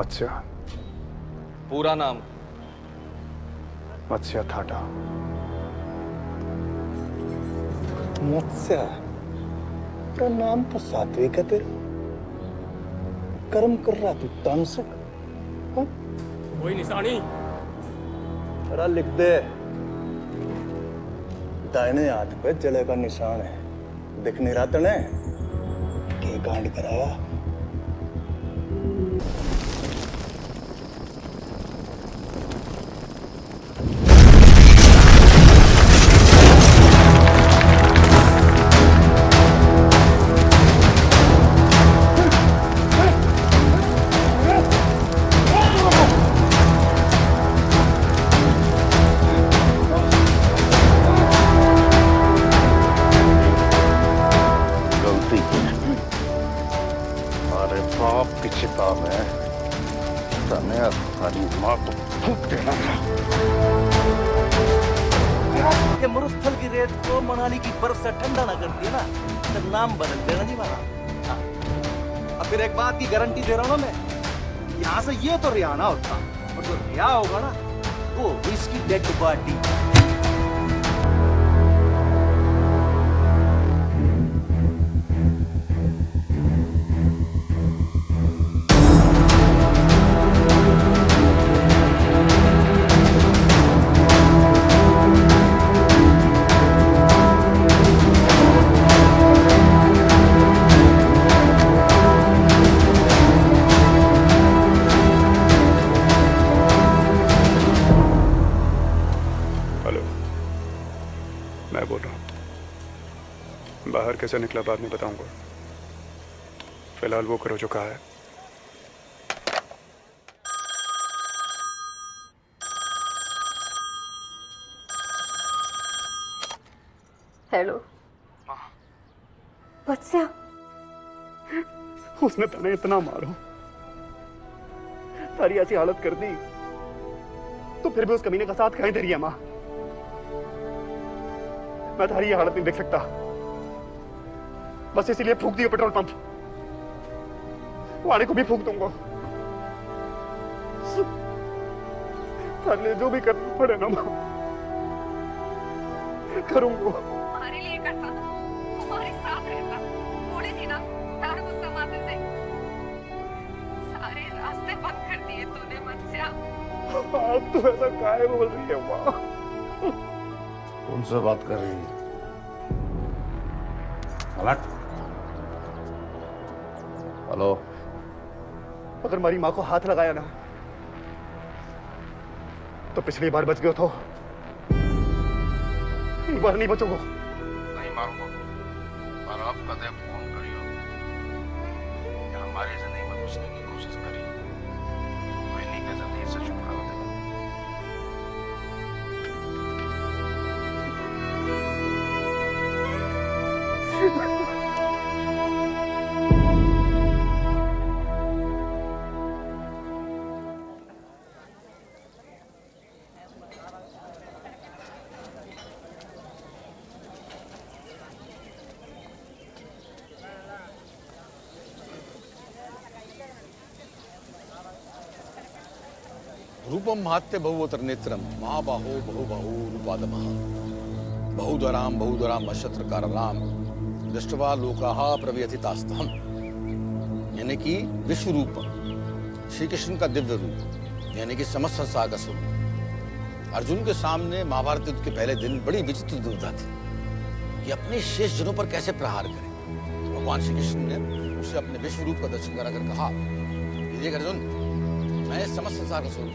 मत्स्य। पूरा नाम? मत्स्य थाटा। मत्स्य? तेरा नाम तो सात्विक है तेरा। कर्म कर रहा तू तामसिक। कोई निशानी? अरे लिख दे। दाहिने हाथ पे जले का निशान है, दिख नहीं रहा तने? के कांड कराया? मरुस्थल की रेत को मनाली की बर्फ से ठंडा ना कर दिया ना तो नाम बदल देना जी मारा। अब फिर एक बात की गारंटी दे रहा हूं ना मैं, यहाँ से ये तो रिहाना होता और जो रिहा होगा ना वो इसकी डेड बॉडी। बाहर कैसे निकला बाद में बताऊंगा। फिलहाल वो करो जो कहा है। हेलो मत्स्य। उसने तने इतना मारो, सारी ऐसी हालत कर दी, तो फिर भी उस कमीने का साथ कहीं दे रही है माँ। मैं तुम्हारी ये हालत नहीं देख सकता, बस इसीलिए फूंक दियो पेट्रोल पंप। वाले को भी फूंक दूंगा। साले जो भी करना पड़े ना माँ करूंगा। तुम्हारे लिए करता, तुम्हारे साथ रहता, थोड़ी थी ना तार को समाते से। सारे रास्ते बंद कर दिए तूने मत्स्य। आप तो ऐसा काहे बोल रही है माँ? कौन सा बात कर रही है? हेलो। अगर हमारी माँ को हाथ लगाया ना तो पिछली बार बच गए तो एक बार नहीं बचोगे। नहीं मारूंगा, पर अब कदे फोन करियो या हमारी जिंदगी में घुसने की कोशिश करी तो इन्हीं के जिंदगी से छुटकारा देगा। रूपम महत्य बहुवतर नेत्रम महाबाहो बहुबाहु रूपादमः बहुधराम नक्षत्रकारराम दृष्टवा लोकाः प्रव्यथितास्तहम्। यानी कि विश्व रूप, श्री कृष्ण का दिव्य रूप, यानी कि समस्त संसार का स्वरूप। अर्जुन के सामने महाभारत युद्ध के पहले दिन बड़ी विचित्र दुविधा थी कि अपने शेष जनों पर कैसे प्रहार करें। तो भगवान श्री कृष्ण ने उसे अपने विश्व रूप का दर्शन कराकर कहा, देख अर्जुन, मैं समस्त संसार का स्वरूप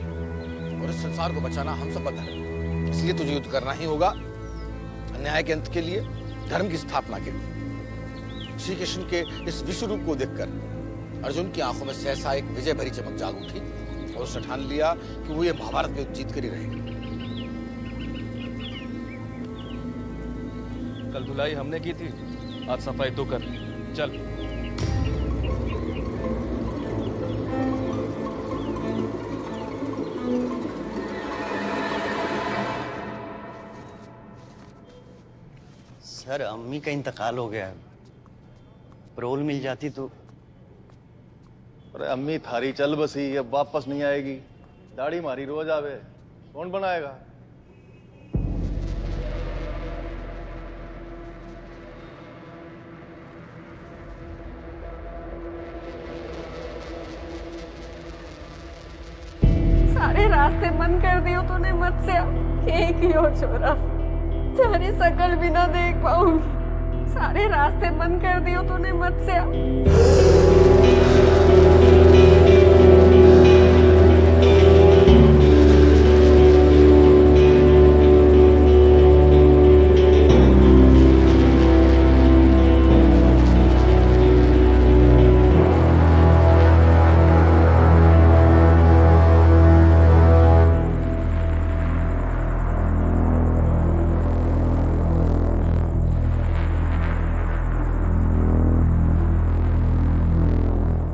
और इस संसार को बचाना हम सब का धर्म है, इसलिए तुझे युद्ध करना ही होगा, अन्याय के अंत के लिए, धर्म की स्थापना के लिए। श्री कृष्ण के इस विश्व रूप को देखकर अर्जुन की आंखों में सहसा एक विजय भरी चमक जाग उठी और उसने ठान लिया कि वो ये महाभारत में युद्ध जीत कर ही रहेगा। कल धुलाई हमने की थी, आज सफाई तो कर। चल। सर अम्मी का इंतकाल हो गया है, पैरोल मिल जाती तो। अरे अम्मी थारी चल बसी, अब वापस नहीं आएगी। दाढ़ी मारी रोज आवे, कौन बनाएगा? सारे रास्ते बंद कर दियो तूने मत से। एक ही और छोरा, तेरी शकल भी ना देख पाऊंगी। सारे रास्ते बंद कर दियो तूने मत से।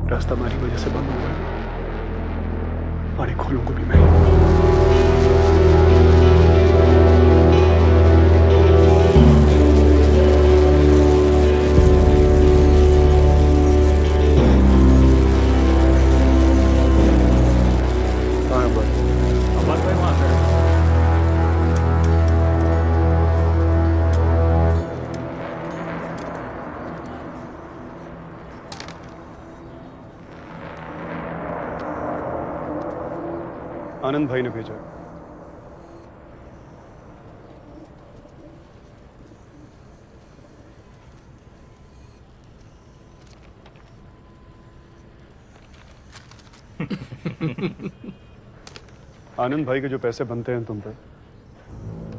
रास्ता हमारी वजह से बंद हुआ है और एक खोलूंगा भी मैं। अब्बास भाई वहाँ से आनंद भाई ने भेजा। आनंद भाई के जो पैसे बनते हैं तुम पे,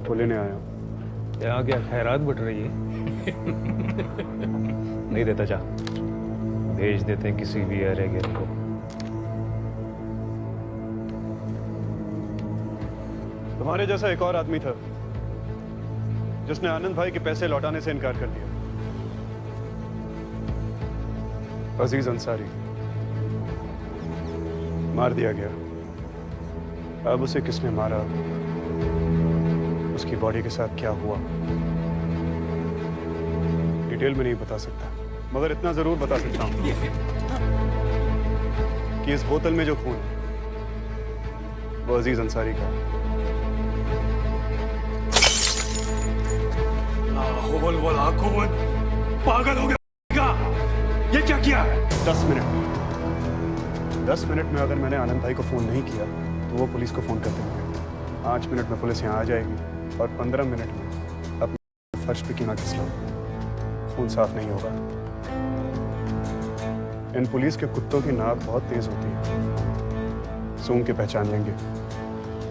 वो लेने आया हूं। यहाँ क्या खैरात बट रही है? नहीं देता जा, भेज देते हैं किसी भी एरिया को। तुम्हारे जैसा एक और आदमी था जिसने आनंद भाई के पैसे लौटाने से इनकार कर दिया। अजीज अंसारी मार दिया गया। अब उसे किसने मारा, उसकी बॉडी के साथ क्या हुआ, डिटेल में नहीं बता सकता, मगर इतना जरूर बता सकता हूं कि इस बोतल में जो खून है वो अजीज अंसारी का है। पागल हो गया, ये क्या किया है? 10 मिनट में अगर मैंने आनंद भाई को फोन नहीं किया तो वो पुलिस को फोन कर देंगे। 5 मिनट में पुलिस यहाँ आ जाएगी और 15 मिनट में अपने फर्श पे कीमा घिस लो, खून साफ नहीं होगा। इन पुलिस के कुत्तों की नाक बहुत तेज होती है, सूंघ के पहचान लेंगे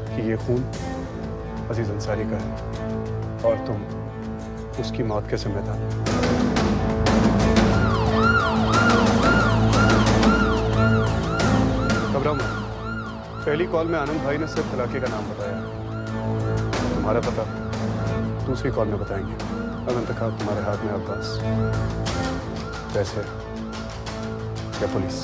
कि ये खून अजीज अंसारी का है और तुम उसकी मौत के जिम्मेदार। घबराओ मत, पहली कॉल में आनंद भाई ने सिर्फ इलाके का नाम बताया। तुम्हारा पता दूसरी कॉल में बताएंगे। अब इंतखाब तुम्हारे हाथ में अब्बास, पैसे या पुलिस।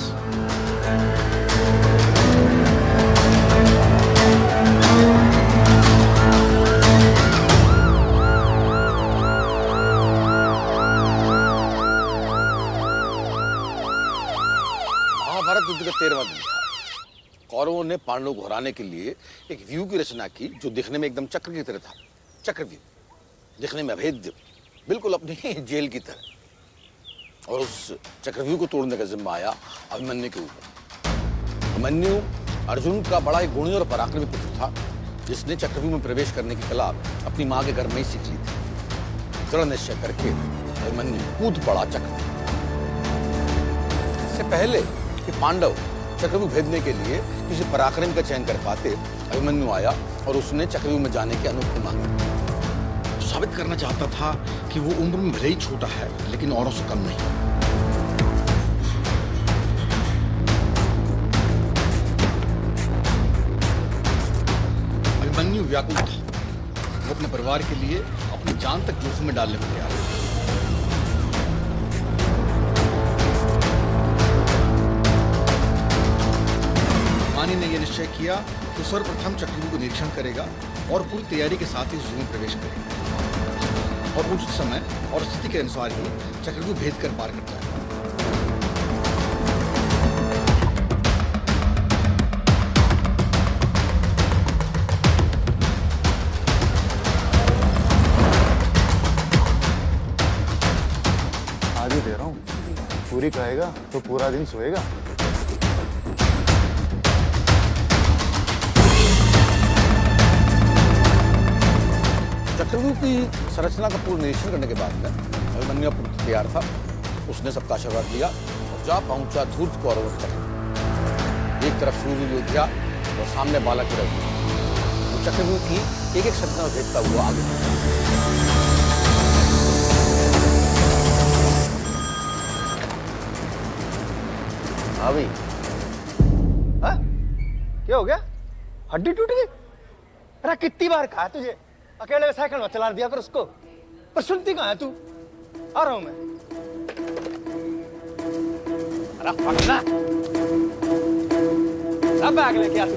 महाभारत युद्ध का 13वां दिन था। कौरवों ने पांडवों को हराने के लिए एक व्यू की रचना की जो दिखने में एकदम चक्र की तरह था। चक्रव्यूह, दिखने में अभेद्य, बिल्कुल अपनी जेल की तरह। और उस चक्रव्यूह को तोड़ने का जिम्मा आया अभिमन्यु के ऊपर। अभिमन्यु अर्जुन का बड़ा एक गुणी और पराक्रमी पुत्र था, जिसने चक्रव्यूह में प्रवेश करने की कला अपनी माँ के घर में ही सीख ली थी। दृढ़ निश्चय करके अभिमन्यु कूद पड़ा चक्रव्यूह। इससे पहले कि पांडव चक्रव्यूह भेदने के लिए किसी पराक्रम का चयन कर पाते, अभिमन्यु आया और उसने चक्रव्यूह में जाने की अनुमति मांगी। तो साबित करना चाहता था कि वो उम्र में भले ही छोटा है, लेकिन औरों से कम नहीं। अभिमन्यु व्याकुल था। वो अपने परिवार के लिए अपनी जान तक जोखिम में डालने को तैयार था। मानी ने यह निश्चय किया कि सर्वप्रथम चक्रव्यूह को निरीक्षण करेगा और पूरी तैयारी के साथ ही उस में प्रवेश करेगा और उचित समय और स्थिति के अनुसार ही चक्रव्यूह भेद कर पार करता है। पूरी खाएगा तो पूरा दिन सोएगा। चक्रव्यूह की संरचना का पूर्ण निरीक्षण करने के बाद में अभिमन्यु तैयार था। उसने सबका आशीर्वाद दिया और जा पहुंचा धूर्त कौरवों के चक्र। एक तरफ सूर्य योद्धा और सामने बालक की रवि। वो चक्रव्यूह की एक एक संरचना भेजता हुआ आगे। हाँ भाई। हाँ? क्या हो गया? हड्डी टूट गई? अरे कितनी बार कहा तुझे अकेले साइकिल में चला दिया कर उसको, पर सुनती कहाँ है तू? आ रहा हूं मैं। अरे पकड़ा, सब बैग लेके आ तू।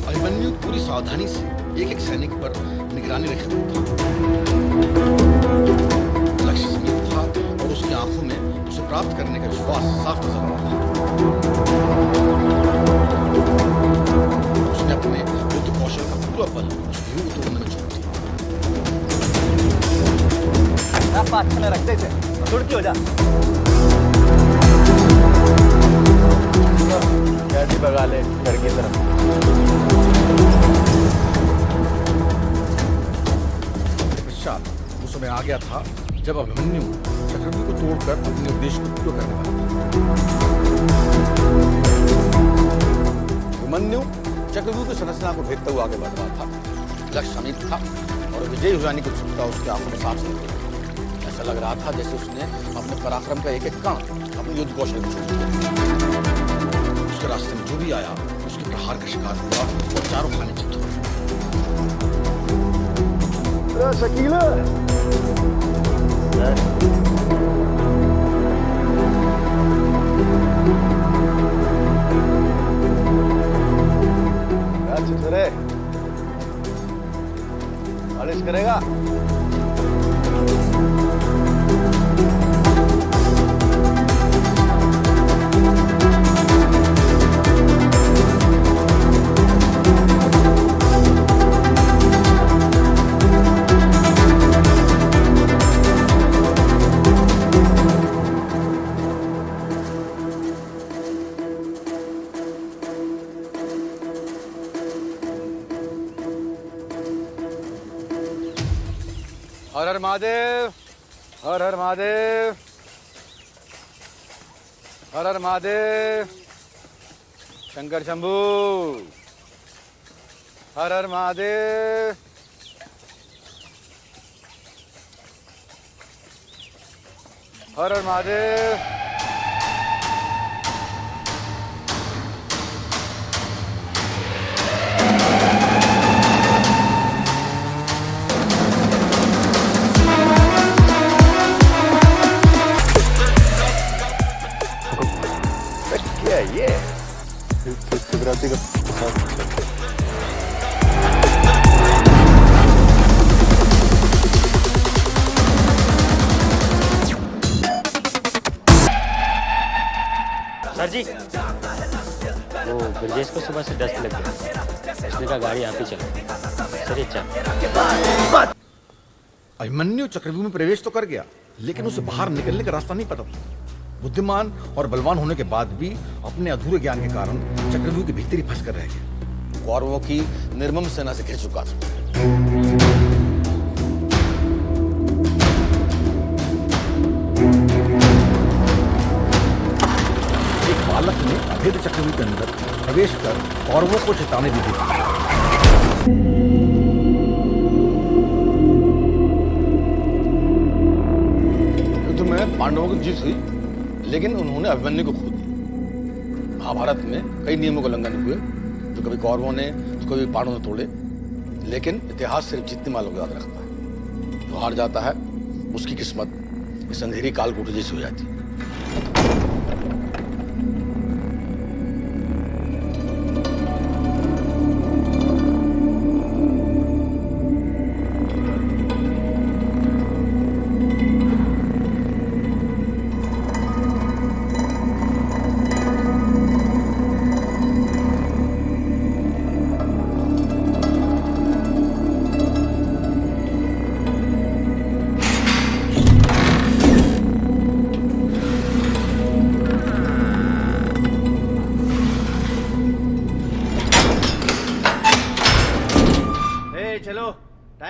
अभिमन्यु पूरी सावधानी से एक एक सैनिक पर निगरानी रखे हुए था। लक्ष्य समीप था और उसकी आंखों में उसे प्राप्त करने का विश्वास साफ नजर आ रहा था। उसने अपने युद्ध कौशल का पूरा बल उस व्यूह को तोड़ने में झोंक दिया। पाँच में रख दे इसे, सुड़की हो जा। कैदी भगा ले घर की तरफ। पश्चात वो समय आ गया था जब अभिमन्यु चक्रव्यूह को तोड़कर अपने उद्देश्य को पूरा करने वाला था। अभिमन्यु चक्रव्यूह की संरचना को भेदते हुए आगे बढ़ रहा था। लक्ष्य समीप था और विजयी हो जाने की उत्सुकता उसकी आंखों में साफ झलक रही थी। ऐसा लग रहा था जैसे उसने अपने पराक्रम का एक एक कण अपने युद्ध कौशल में छोड़ दिया। उसके रास्ते में जो भी आया उसके प्रहार का शिकार हुआ और चारों खाने चित हुए। शकीला छुछुरे मालिश करेगा? हर हर महादेव, हर हर महादेव, हर हर महादेव, शंकर शंभू, हर हर महादेव, हर हर महादेव। क्या ये? शिवरात्रि का प्रसाद। सर जी, वो ब्रजेश को सुबह से डस्ट लग गया। उसने कहा गाड़ी आप ही चलो। सर ये चाय। अभिमन्यु चक्रव्यूह में प्रवेश तो कर गया, लेकिन उसे बाहर निकलने का रास्ता नहीं पता था। बुद्धिमान और बलवान होने के बाद भी अपने अधूरे ज्ञान के कारण चक्रव्यूह के भीतर ही फंस कर रह गया। कौरवों की निर्मम सेना से घिर चुका था। एक बालक ने अभेद चक्रव्यूह के अंदर प्रवेश कर कौरवों को चेतावनी दी थी। युद्ध में पांडवों की जीत हुई, लेकिन उन्होंने अभिमन्यु को खो दिया। महाभारत में कई नियमों का उल्लंघन हुए, जो कभी कौरवों ने तो कभी पांडवों ने तोड़े, लेकिन इतिहास सिर्फ जीतने वालों को याद रखता है। जो हार जाता है उसकी किस्मत इस अंधेरी कालकूट जैसी हो जाती है।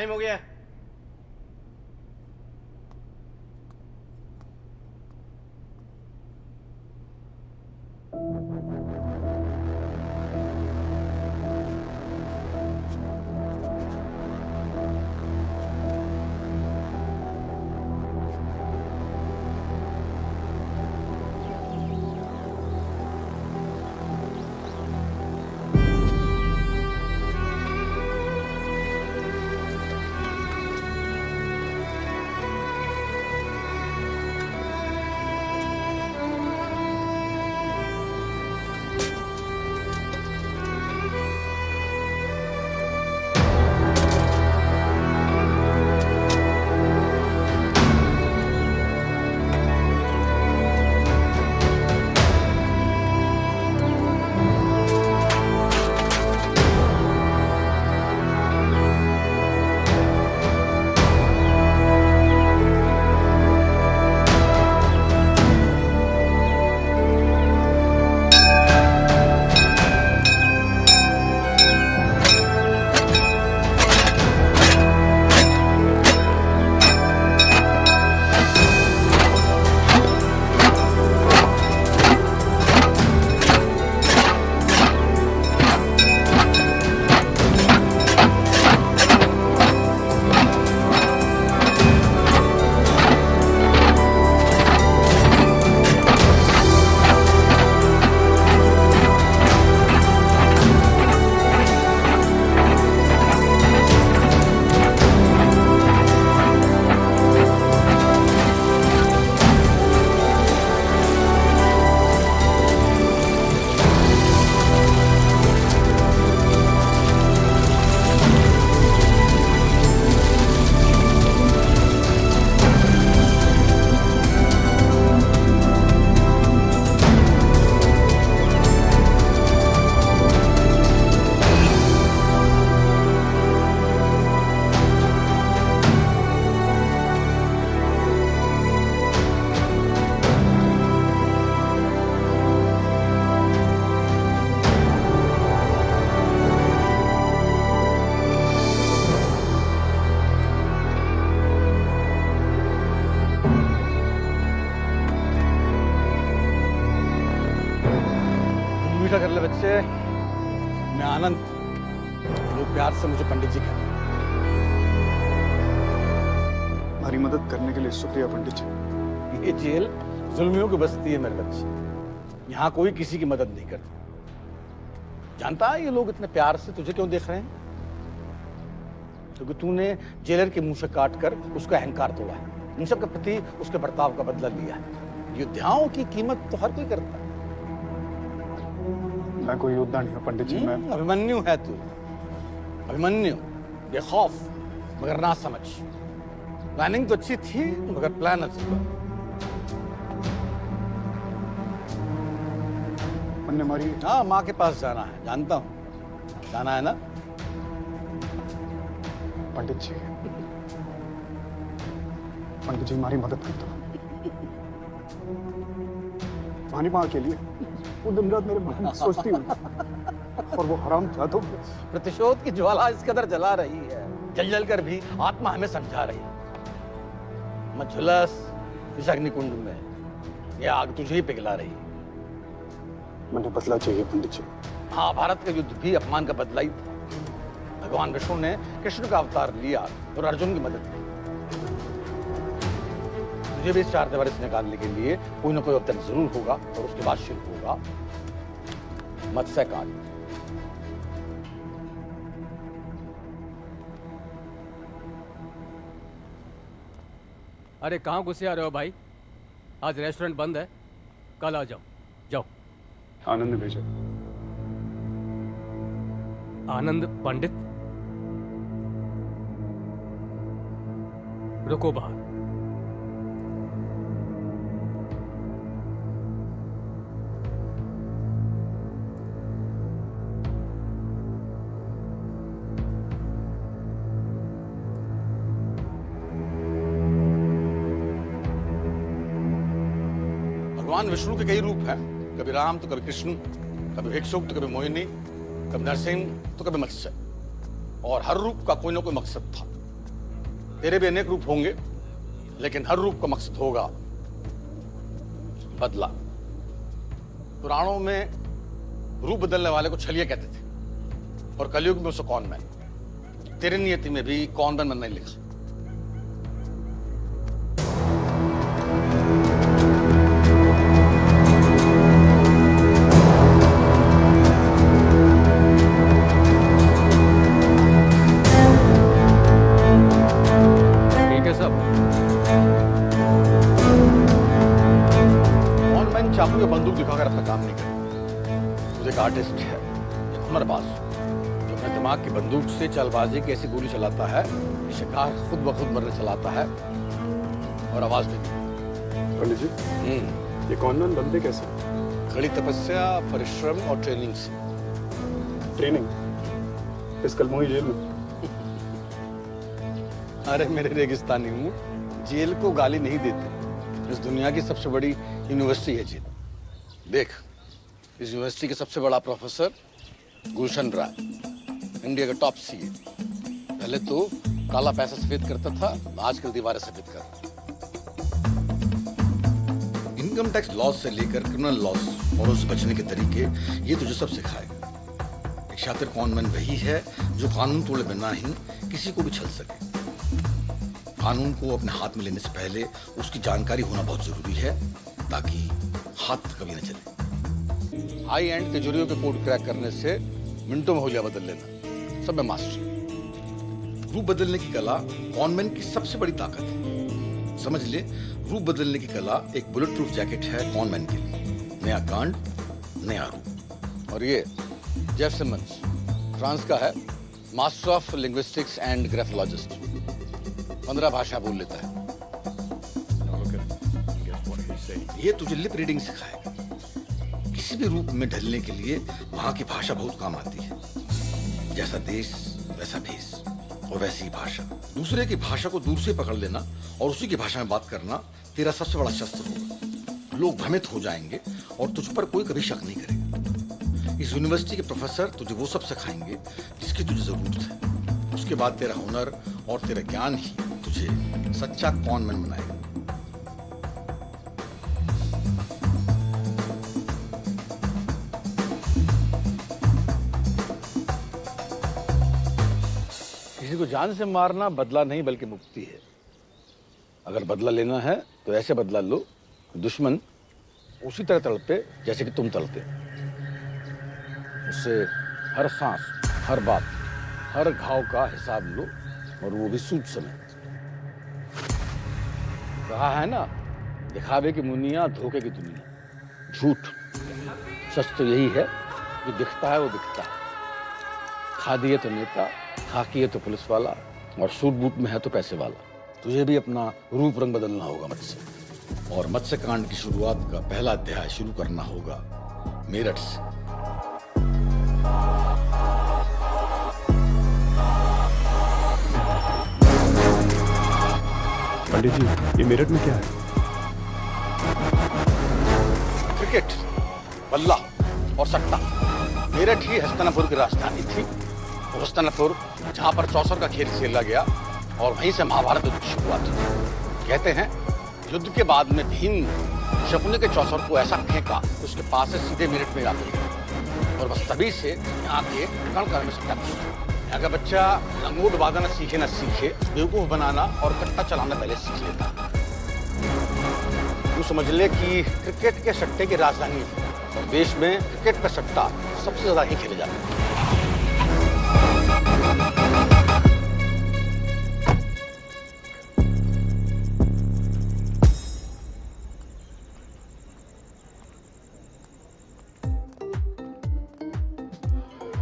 टाइम हो गया। मीठा कर ले बच्चे। मैं आनंद, लोग प्यार से मुझे पंडित जी कहते हैं। हमारी मदद करने के लिए शुक्रिया पंडित जी। ये जेल जुल्मियों की बस्ती है मेरे बच्चे, यहाँ कोई किसी की मदद नहीं करता। जानता है ये लोग इतने प्यार से तुझे क्यों देख रहे हैं? क्योंकि तूने जेलर के मुंह से काट कर उसका अहंकार तोड़ा है, इन सब के प्रति उसके बर्ताव का बदला लिया है। योद्धाओं की कीमत तो हर कोई करता है। मैं कोई योद्धा नहीं हूँ पंडित जी। मैं अभिमन्यु है तू, अभिमन्यु, बेखौफ मगर ना समझ। प्लानिंग तो अच्छी थी मगर प्लान अच्छा। मैंने हमारी हाँ, माँ के पास जाना है, जानता हूँ जाना है ना। पंडित जी हमारी मदद कर दो। हमारी माँ के लिए वो दिन रात मेरे मन में सोचती हुई और वो हराम जादू प्रतिशोध की ज्वाला इस कदर जला रही है, जल जल कर भी आत्मा हमें समझा रही है। मत झुलस इस अग्निकुंड में, ये आग तुझे ही पिघला रही है। मुझे बदला चाहिए पंडित जी। महाभारत का युद्ध भी अपमान का बदला ही था। भगवान विष्णु ने कृष्ण का अवतार लिया और अर्जुन की मदद की। तुझे भी इस 4 दीवारी से निकालने के लिए कोई ना कोई अवतरण जरूर होगा और उसके बाद शुरू होगा मत्स्य कांड। अरे कहाँ घुसे आ रहे हो भाई? आज रेस्टोरेंट बंद है, कल आ जाओ। जाओ। आनंद ने भेजा। आनंद पंडित? रुको बाहर। भगवान विष्णु के कई रूप हैं, कभी राम तो कभी कृष्ण, कभी भिक्षुक तो कभी मोहिनी, कभी नरसिंह तो कभी मत्स्य, और हर रूप का कोई ना कोई मकसद था। तेरे भी अनेक रूप होंगे, लेकिन हर रूप का मकसद होगा बदला। पुराणों में रूप बदलने वाले को छलिया कहते थे और कलयुग में उसे कॉनमैन। तेरी नियति में भी कॉनमैन बनना ही लिखा। ठीक है सब। कॉनमैन चाकू या बंदूक दिखाकर अपना काम नहीं करता। खुद एक आर्टिस्ट है, एक हुनरबाज, जो अपने दिमाग की बंदूक से चालबाजी की ऐसी गोली चलाता है, शिकार खुद ब खुद मरने चलाता है और आवाज भी नहीं। पंडित जी, ये कॉनमैन बनते कैसे? कड़ी तपस्या, परिश्रम और ट्रेनिंग से। ट्रेनिंग इस कलमोही जेल में? अरे मेरे रेगिस्तानी हूँ, जेल को गाली नहीं देते। इस दुनिया की सबसे बड़ी यूनिवर्सिटी है जेल। देख, इस यूनिवर्सिटी के सबसे बड़ा प्रोफेसर गुलशन राय, इंडिया का टॉप सीए। पहले तो काला पैसा सफेद करता था, आजकल दीवारें सफेद कर। इनकम टैक्स लॉस से लेकर क्रिमिनल लॉस और उससे बचने के तरीके ये तुझे सब सिखाएगा। एक शातिर कॉनमैन वही है जो कानून तोड़े बिना ही किसी को भी छल सके। कानून को अपने हाथ में लेने से पहले उसकी जानकारी होना बहुत जरूरी है, ताकि हाथ कभी न चले। हाई एंड तिजोरियों के कोड क्रैक करने से मिनटों में होलिया बदल लेना, सब में मास्टर। रूप बदलने की कला कॉनमैन की सबसे बड़ी ताकत है। समझ ले, रूप बदलने की कला एक बुलेट प्रूफ जैकेट है कॉनमैन के लिए। नया कांड, नया रूप। और ये जेफ सिमंस, फ्रांस का है, master of linguistics and graphologist. 15 भाषा बोल लेता है। ये तुझे लिप रीडिंग सिखाएगा। किसी भी रूप में ढलने के लिए वहां की भाषा बहुत काम आती है। जैसा देश वैसा भेष और वैसी ही भाषा। दूसरे की भाषा को दूर से पकड़ लेना और उसी की भाषा में बात करना तेरा सबसे बड़ा शस्त्र होगा। लोग भ्रमित हो जाएंगे और तुझ पर कोई कभी शक नहीं करेगा। इस यूनिवर्सिटी के प्रोफेसर तुझे वो सब सिखाएंगे जिसकी तुझे जरूरत है। उसके बाद तेरा हुनर और तेरा ज्ञान ही तुझे सच्चा कॉनमैन बनाएगा। किसी को जान से मारना बदला नहीं बल्कि मुक्ति है। अगर बदला लेना है तो ऐसे बदला लो, दुश्मन उसी तरह तड़पे जैसे कि तुम तड़पे। उससे हर सांस, हर बात, हर घाव का हिसाब लो, और वो भी सूझ समय। कहा है ना, दिखावे की मुनिया, धोखे की दुनिया। झूठ। सच तो यही है, जो दिखता है वो दिखता है। खादी है तो नेता, खाकी है तो पुलिस वाला, और सूट बूट में है तो पैसे वाला। तुझे भी अपना रूप रंग बदलना होगा मत्स्य। और मत्स्य कांड की शुरुआत का पहला अध्याय शुरू करना होगा मेरठ से। पंडित जी, ये मेरठ में क्या है? क्रिकेट, बल्ला और सट्टा। मेरठ ही हस्तिनापुर की राजधानी थी। हस्तिनापुर जहां पर चौसर का खेल खेला गया और वहीं से महाभारत युद्ध की शुरुआत हुई। कहते हैं युद्ध के बाद में भीम शकुनी के चौसर को ऐसा फेंका कि उसके पास से सीधे मेरठ में आ गया, और बस तभी से यहाँ के कण कण में सट्टा घुसा। यहाँ का बच्चा लंगोट बांधना सीखे न सीखे, बेवकूफ बनाना और कट्टा चलाना पहले सीख लेता। तू समझ ले कि क्रिकेट के सट्टे की राजधानी है, और देश में क्रिकेट का सट्टा सबसे ज्यादा ही खेले जाते हैं।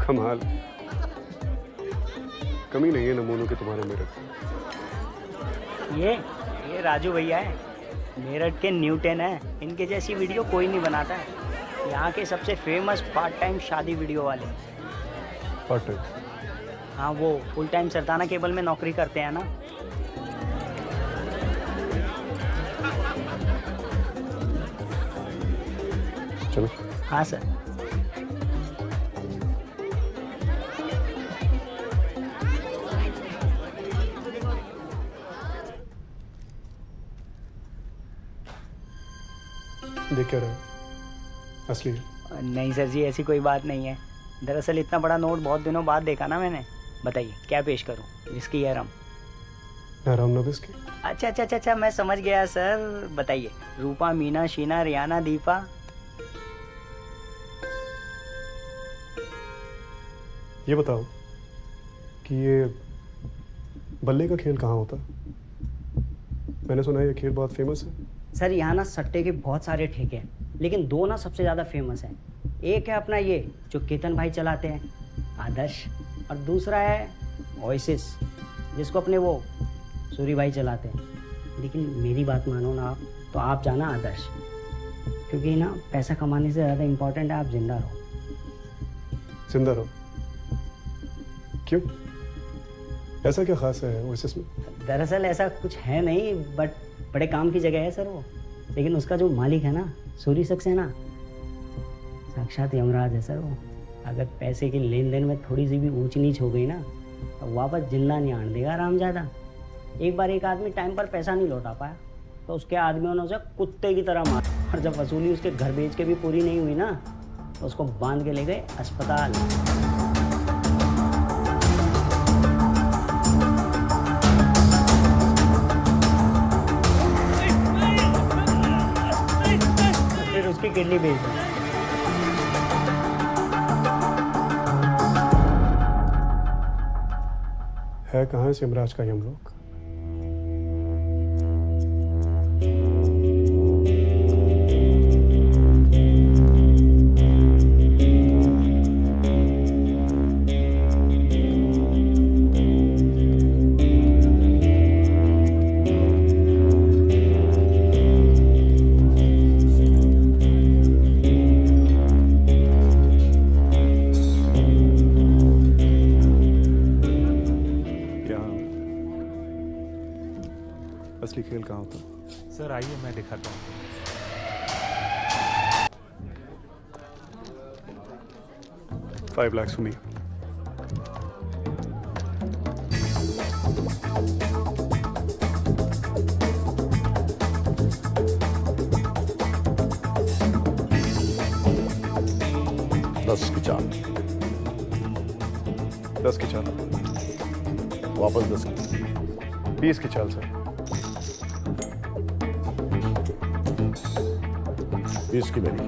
कमाल, कमी नहीं है नमूनों की तुम्हारे मेरठ में। ये राजू भैया है, मेरठ के न्यूटन है। इनके जैसी वीडियो कोई नहीं बनाता है। यहाँ के सबसे फेमस पार्ट टाइम शादी वीडियो वाले। Part time? हाँ, वो फुल टाइम सरदाना केबल में नौकरी करते हैं ना। चलो। हाँ सर। देख क्या रहे हो? असली है? नहीं सर जी, ऐसी कोई बात नहीं है। दरअसल इतना बड़ा नोट बहुत दिनों बाद देखा ना मैंने। बताइए क्या पेश करूं? विस्की या रम? ना राम ना बिस्की। अच्छा, मैं समझ गया सर। बताइए, रूपा, मीना, शीना, रियाना, दीपा। ये बताओ कि ये बल्ले का खेल कहाँ होता है? मैंने सुना है ये खेल बहुत फेमस है। सर यहाँ ना सट्टे के बहुत सारे ठेके हैं, लेकिन दो ना सबसे ज़्यादा फेमस हैं। एक है अपना ये जो केतन भाई चलाते हैं, आदर्श, और दूसरा है ओएसिस जिसको अपने वो सूरी भाई चलाते हैं। लेकिन मेरी बात मानो ना आप, तो आप जाना आदर्श, क्योंकि ना पैसा कमाने से ज़्यादा इम्पोर्टेंट है आप जिंदा रहो। जिंदा रहो? क्यों? ऐसा क्या खास है ओएसिस में? दरअसल ऐसा कुछ है नहीं, बट बड़े काम की जगह है सर वो। लेकिन उसका जो मालिक है ना, सूरी सक्सेना, साक्षात यमराज है सर वो। अगर पैसे के लेन देन में थोड़ी सी भी ऊंच नीच हो गई ना, तो वापस जिंदा नहीं आने देगा रामजादा। एक बार एक आदमी टाइम पर पैसा नहीं लौटा पाया, तो उसके आदमियों ने उसे कुत्ते की तरह मारा, और जब वसूली उसके घर बेच के भी पूरी नहीं हुई ना, तो उसको बांध के ले गए अस्पताल। फिर उसकी किडनी बेच दी। है कहाँ इस यमराज का यमलोक? असली खेल कहाँ होता है? सर आइए मैं दिखाता हूँ। $5 lakhs for me. दस की चाल। 10 की चाल। वापस 10 की। 20 की चाल सर। 20 की मेरी।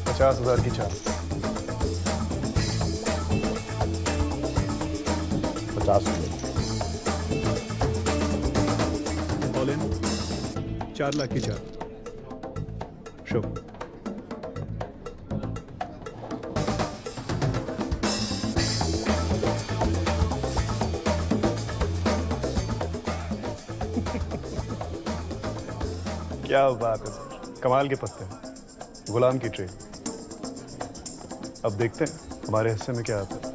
50,000 की चाल। 50 की मेरी। ऑल इन 4 लाख की चाल। शो। क्या बात है सर, कमाल के पत्ते हैं, गुलाम की ट्रेन। अब देखते हैं हमारे हिस्से में क्या आता है।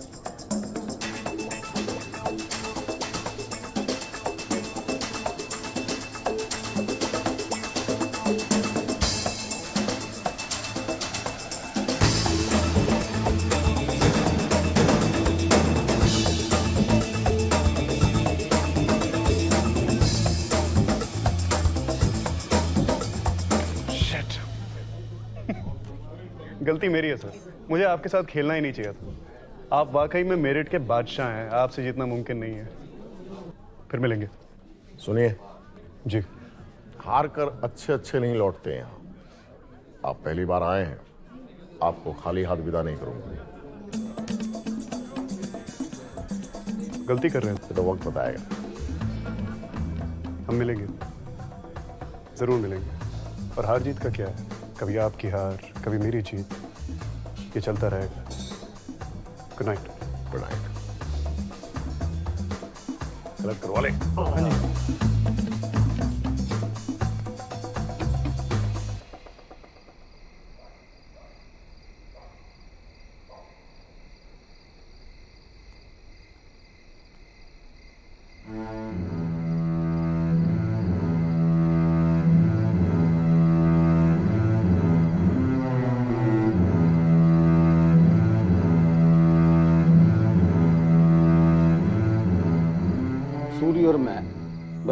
गलती मेरी है सर, मुझे आपके साथ खेलना ही नहीं चाहिए था। आप वाकई में मेरिट के बादशाह हैं, आपसे जीतना मुमकिन नहीं है। फिर मिलेंगे। सुनिए जी। हार कर अच्छे अच्छे नहीं लौटते यहाँ। आप पहली बार आए हैं, आपको खाली हाथ विदा नहीं करूंगा। गलती कर रहे हैं तो वक्त बताएगा। हम मिलेंगे, जरूर मिलेंगे। और हार जीत का क्या है, कभी आपकी हार कभी मेरी जीत, ये चलता रहेगा। Good night. Good night. गलत करवा ले। सूरी और मैं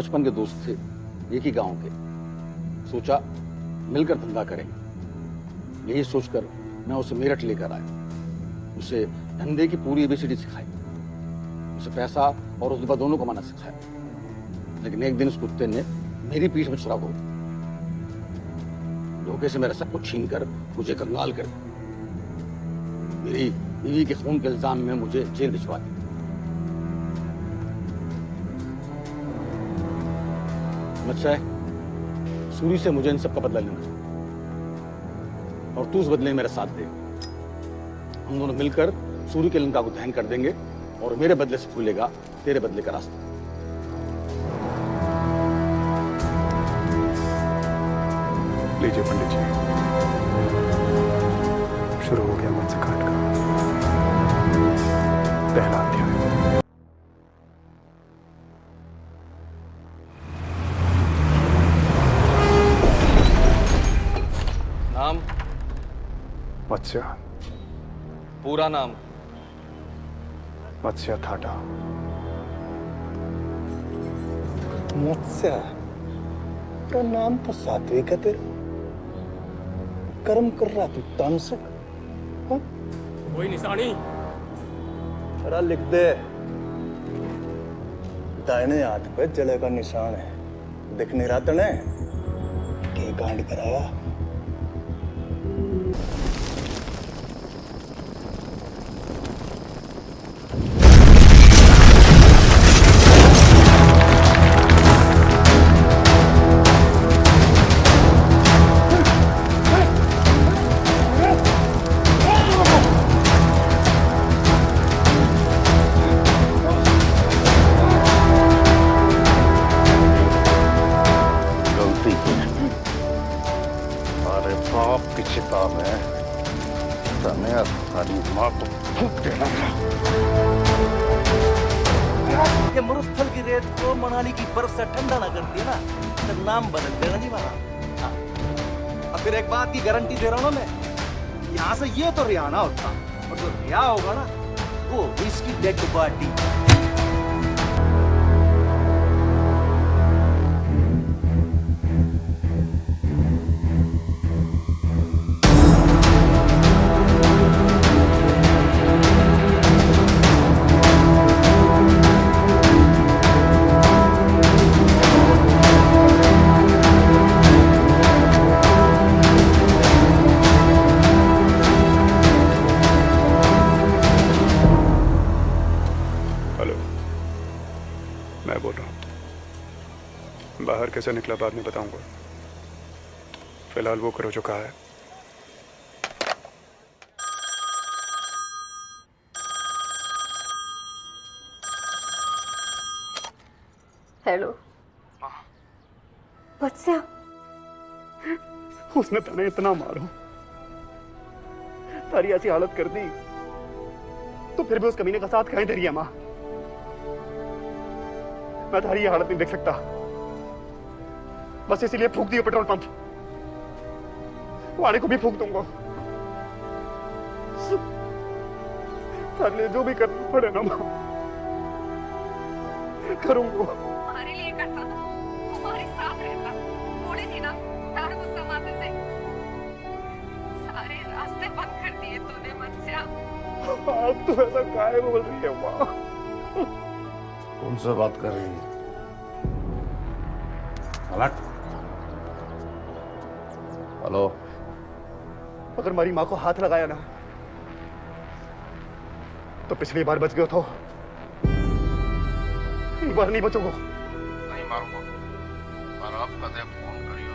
बचपन के दोस्त थे, एक ही गांव के। सोचा मिलकर धंधा करेंगे। यही सोचकर मैं उसे मेरठ लेकर आया। उसे धंधे की पूरी एबीसीडी सिखाई, उसे पैसा और उस दोनों कमाना सिखाया। लेकिन एक दिन उस कुत्ते ने मेरी पीठ में छुरा घोंपा, धोखे से मेरा सब कुछ छीन कर मुझे कंगाल कर दिया। मेरी बीवी के खून के इल्जाम में मुझे जेल भिजवा दिया। अच्छा है, सूरी से मुझे इन सब का बदला लेना और तू उस बदले में मेरा साथ दे। हम दोनों मिलकर सूरी के लंका को दहन कर देंगे और मेरे बदले से खुलेगा तेरे बदले का रास्ता। लीजिए पंडित जी, शुरू हो गया मत्स्य कांड का पहला अध्याय। नाम? मत्स्य। पूरा नाम? मत्स्य थाटा। मत्स्य का नाम तो सात्विक है तेरा, कर्म कर रहा तू तामसिक। कोई निशानी? अरे लिख दे, दाहिने हाथ पे जले का निशान है। दिख नहीं रहा तने के कांड कराया? ये मरुस्थल की रेत को मनाली की बर्फ से ठंडा ना कर दिया ना तो नाम बदल देना जी मारा। हाँ। अब फिर एक बात की गारंटी दे रहा हूं ना मैं, यहाँ से ये तो रियाना होता और जो रिया होगा ना वो इसकी डेड बॉडी। बाहर कैसे निकला बाद में बताऊंगा। फिलहाल वो करो जो कहा है। हेलो मत्स्य। उसने तने इतना मारो, तारी ऐसी हालत कर दी, तो फिर भी उस कमीने का साथ कहीं धरी है मां। मैं तारी ये हालत नहीं देख सकता, बस इसीलिए फूंक दिया पेट्रोल पंप। वाले को भी फूंक दूंगा। तारे लिए जो भी करना पड़े ना मां करूंगा। तुम्हारे लिए करता, तुम्हारे साथ रहता, थोड़ी थी ना प्यार को समाते से। सारे रास्ते बंद कर दिए तूने मत्स्य। आप तो ऐसा काहे बोल रही है मां? कौन सा बात कर रही है? अलर्ट। हेलो। अगर हमारी माँ को हाथ लगाया ना तो पिछली बार बच गए तो एक बार नहीं बचोगे। नहीं मारूंगा, पर आप कदे फोन करियो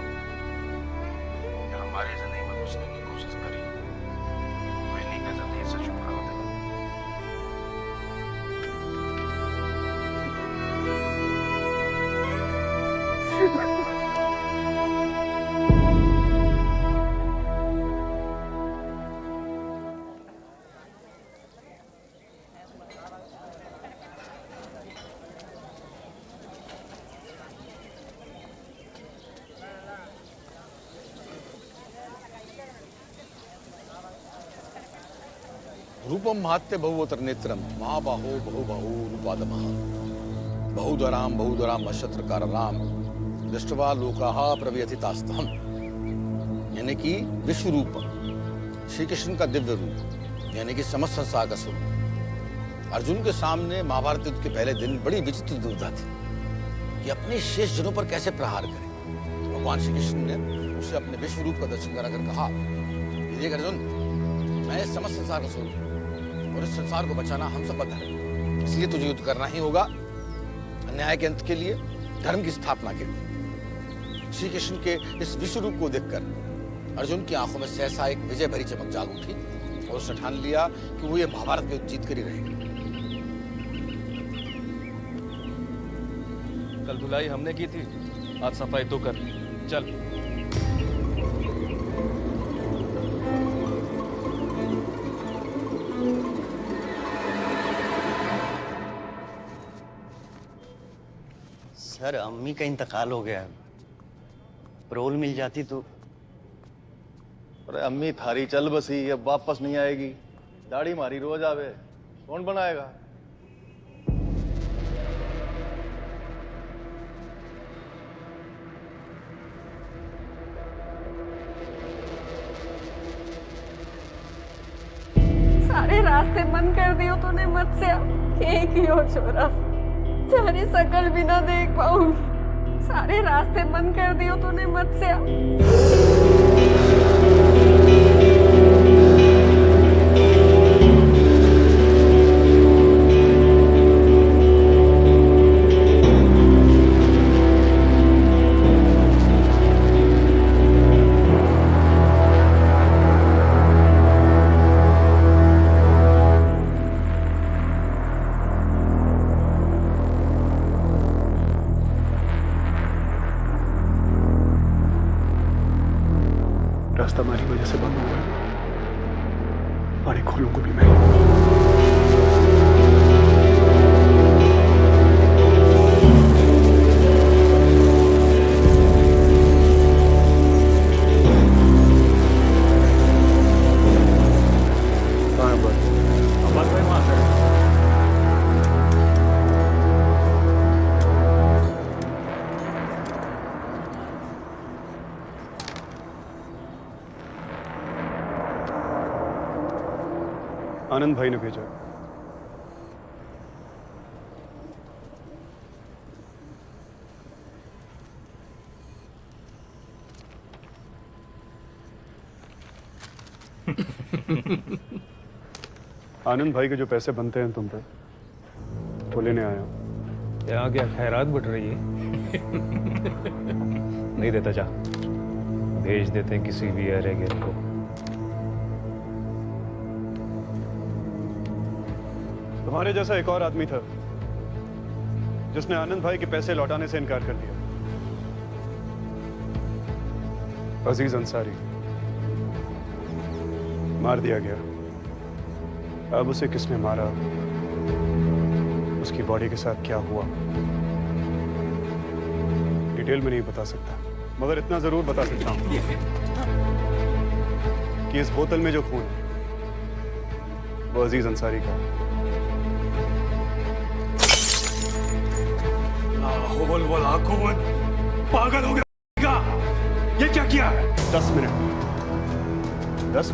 या हमारी जिंदगी में घुसने की कोशिश करी तो इन्हीं का जिंदगी से छुटकारा देगा। रूपम महत्य बहुवतर नेत्रम महाबाहो बहुबाहु रूपादमः। बहुधराम नक्षत्रकारणाम दृष्ट्वा लोकाः प्रव्यथितास्तम, यानी कि विश्व रूप श्री कृष्ण का दिव्य रूप, यानी कि समस्त संसार का स्वरूप। अर्जुन के सामने महाभारत युद्ध के पहले दिन बड़ी विचित्र दुविधा थी कि अपने शेष जनों पर कैसे प्रहार करें। तो भगवान श्री कृष्ण ने उसे अपने विश्व रूप का दर्शन कराकर कहा, देख अर्जुन, मैं इस समस्त संसार का स्वरूप हूं और इस संसार को बचाना हम सब का धर्म है, इसलिए तुझे युद्ध करना ही होगा, अन्याय के अंत के लिए, धर्म की स्थापना के लिए। श्री कृष्ण के इस विश्व रूप को देखकर अर्जुन की आंखों में सहसा एक विजय भरी चमक जाग उठी और उसने ठान लिया कि वो ये महाभारत में युद्ध जीत कर ही रहेगा। कल धुलाई हमने की थी, आज सफाई तो कर। चल। सर, अम्मी का इंतकाल हो गया है, पैरोल मिल जाती तो। अरे अम्मी थारी चल बसी, अब वापस नहीं आएगी। दाढ़ी मारी रोज आवे, कौन बनाएगा? सारे रास्ते बंद कर दियो तूने मत्स्या, एक ही और छोरा, तेरी शकल भी ना देख पाऊंगी। सारे रास्ते बंद कर दियो तूने मत्स्या। रास्ता हमारी वजह से बंद हुआ है, और एक खोलूं को भी मैं। आनंद भाई ने भेजा। आनंद भाई के जो पैसे बनते हैं तुम पे, तो लेने आया हूं। यहाँ क्या खैरात बट रही है? नहीं देता, जा भेज देते हैं किसी भी अरे को। तुम्हारे जैसा एक और आदमी था जिसने आनंद भाई के पैसे लौटाने से इनकार कर दिया। अजीज अंसारी मार दिया गया। अब उसे किसने मारा, उसकी बॉडी के साथ क्या हुआ, डिटेल में नहीं बता सकता, मगर इतना जरूर बता सकता हूं कि इस बोतल में जो खून है वो अजीज अंसारी का है। पागल हो गया, ये क्या किया? 10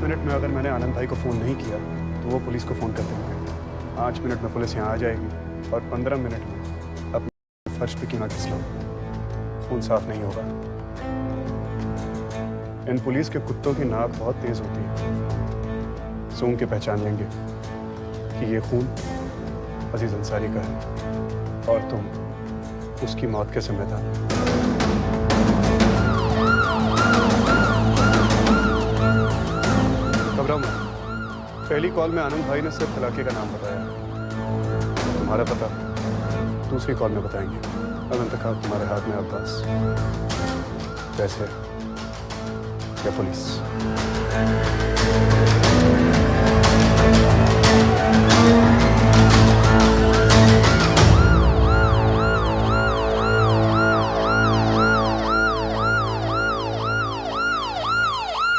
मिनट में अगर मैंने आनंद भाई को फोन नहीं किया तो वो पुलिस को फोन कर देंगे। 5 मिनट में पुलिस यहाँ आ जाएगी और 15 मिनट में अपने फर्श पे क्यों ना घिस लो, खून साफ नहीं होगा। इन पुलिस के कुत्तों की नाक बहुत तेज होती है, सूंघ के पहचान लेंगे कि ये खून अजीज अंसारी का है और तुम उसकी मौत के जिम्मेदार। घबराओ मत, पहली कॉल में आनंद भाई ने सिर्फ इलाके का नाम बताया, तुम्हारा पता दूसरी कॉल में बताएंगे। अब इंतखाब तुम्हारे हाथ में अब्बास, पैसे या पुलिस।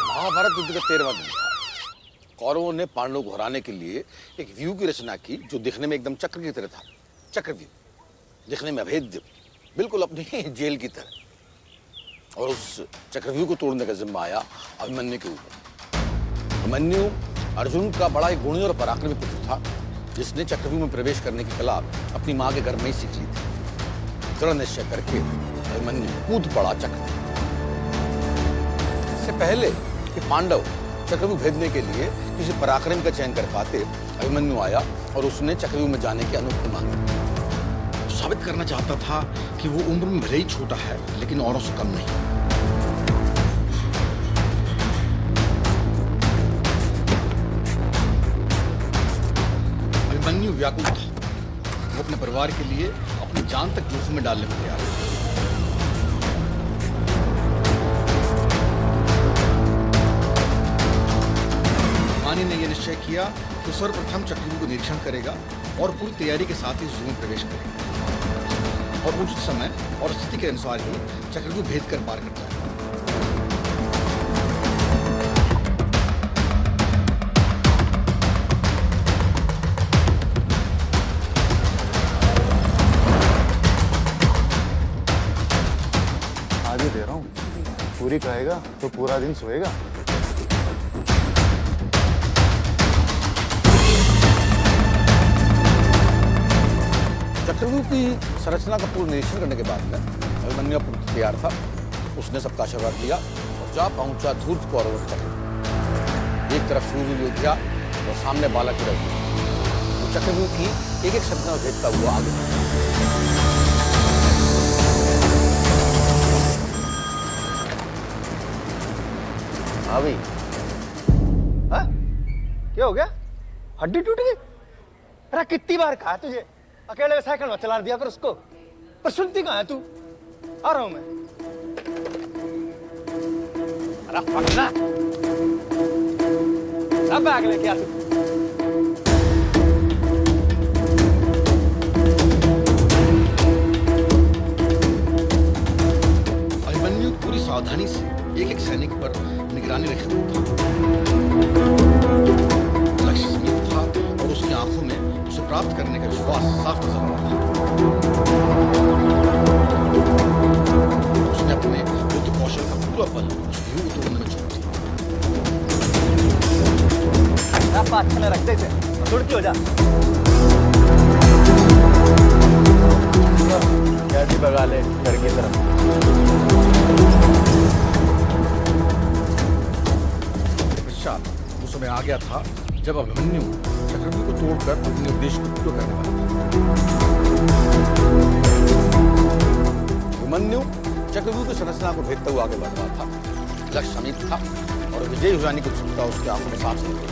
महाभारत युद्ध का 13वां दिन था। कौरवों ने पांडवों को हराने के लिए एक व्यू की रचना की जो दिखने में एकदम चक्र की तरह था, चक्रव्यूह। दिखने में अभेद्य, बिल्कुल अपनी जेल की तरह। और उस चक्रव्यूह को तोड़ने का जिम्मा आया अभिमन्यु के ऊपर। अभिमन्यु अर्जुन का बड़ा एक गुणी और पराक्रमी पुत्र था, जिसने चक्रव्यूह में प्रवेश करने की कला अपनी मां के घर में ही सीख ली थी। दृढ़ निश्चय करके अभिमन्यु कूद पड़ा चक्रव्यूह। इससे पहले कि पांडव चक्रव्यूह भेदने के लिए किसी पराक्रम का चयन कर पाते, अभिमन्यु आया और उसने चक्रव्यूह में जाने की अनुमति मांगी। साबित करना चाहता था कि वो उम्र में भले ही छोटा है, लेकिन औरों से कम नहीं। अभिमन्यु व्याकुल था। वो अपने परिवार के लिए अपनी जान तक जोखिम में डालने को तैयार था। मानी ने यह निश्चय किया कि सर्वप्रथम चक्रव्यूह को निरीक्षण करेगा और पूरी तैयारी के साथ ही ज़ू में प्रवेश करेगा और उचित समय और स्थिति के अनुसार ही चक्रव्यूह भेद कर पार कर जाएगा। आगे दे रहा हूँ, पूरी कहेगा तो पूरा दिन सोएगा। चक्रव्यूह की संरचना का पूर्ण निरीक्षण करने के बाद में अभिमन्यु तैयार था। उसने सबका आशीर्वाद लिया और जा पहुंचा धूर्त कौरवों के चक्रव्यूह। एक तरफ सूर्य योद्धा और सामने बालक की रवि। वो चक्रव्यूह की एक एक संरचना भेजता हुआ आगे। हाँ भाई, हाँ? क्या हो गया? हड्डी टूट गई? अरे कितनी बार कहा तुझे अकेले साइकिल में चला दिया कर उसको। पर सुनती कहाँ है तू? आ रहा हूं मैं। अरे पकड़ा, अब बैग लेके आ तू। अभिमन्यु पूरी सावधानी से एक एक सैनिक पर निगरानी रखे हुए था। लक्ष्य समीप था और उसकी आंखों में उसे प्राप्त करने का विश्वास साफ नजर आ रहा था। उसने अपने युद्ध कौशल का पूरा बल उस व्यूह को तोड़ने में झोंक दिया। पाछले रखते थे, सुड़की हो जा। कैसी भगा ले घर की तरफ। पश्चात वो समय आ गया था जब अभिमन्यु चक्रव्यूह को तोड़कर अपने उद्देश्य को पूरा करने वाला था। अभिमन्यु चक्रव्यूह की संरचना को भेदता हुआ आगे बढ़ रहा था। लक्ष्य समीप था और विजयी हो जाने की उत्सुकता उसकी आंखों में साफ से दिखी।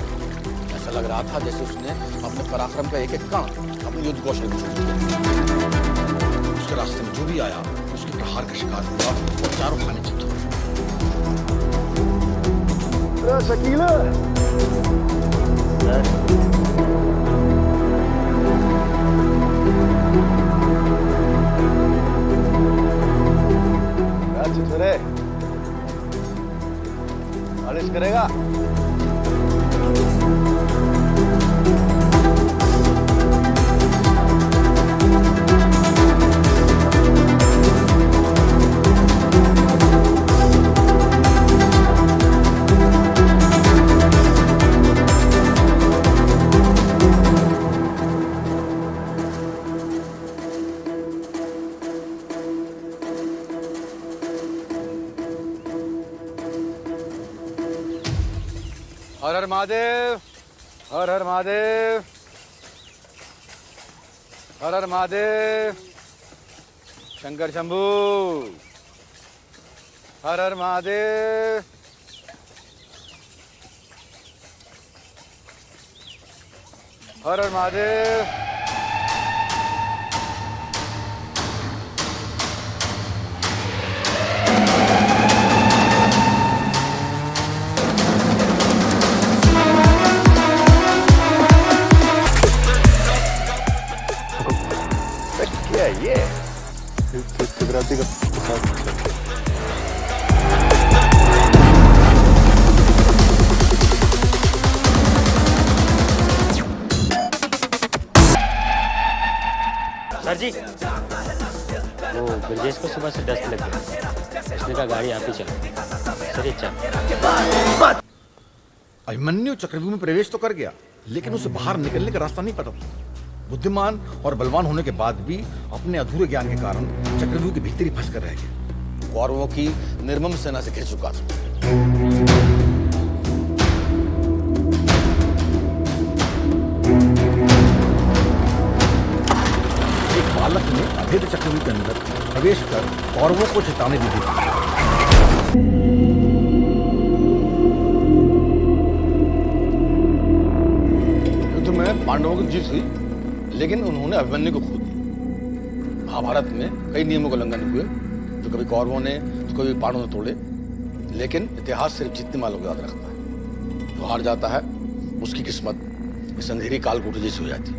ऐसा लग रहा था जैसे उसने अपने पराक्रम का एक एक कण अपने युद्ध कौशल में छोड़ दिया। उसके रास्ते में जो भी आया उसके प्रहार का शिकार हुआ और चारों खाने चित्त हुए। शकीला, चिथुरे मालिश करेगा? हर हर महादेव, हर हर महादेव, हर हर महादेव, शंकर शंभू, हर हर महादेव, हर हर महादेव। क्या है ये? शिवरात्रि का प्रसाद। सर जी ब्रजेश को सुबह से डस्ट लग गया। उसने कहा गाड़ी आप ही चलो। सर ये चाप। अभिमन्यु चक्रव्यूह में प्रवेश तो कर गया, लेकिन उसे बाहर निकलने का रास्ता नहीं पता था। बुद्धिमान और बलवान होने के बाद भी अपने अधूरे ज्ञान के कारण चक्रव्यूह के भीतर ही फंस कर रह गया। कौरवों की निर्मम सेना से घिर चुका था। एक बालक ने अभेद चक्रव्यूह के अंदर प्रवेश कर कौरवों को चेतावनी दी थी। युद्ध में पांडवों की जीत हुई, लेकिन उन्होंने अभिमन्यु को खो दिया। महाभारत में कई नियमों का उल्लंघन हुए, जो कभी कौरवों ने तो कभी पांडवों ने तोड़े, लेकिन इतिहास सिर्फ जीतने वालों को याद रखता है। जो हार जाता है उसकी किस्मत इस अंधेरी कालकोठरी जैसी हो जाती है।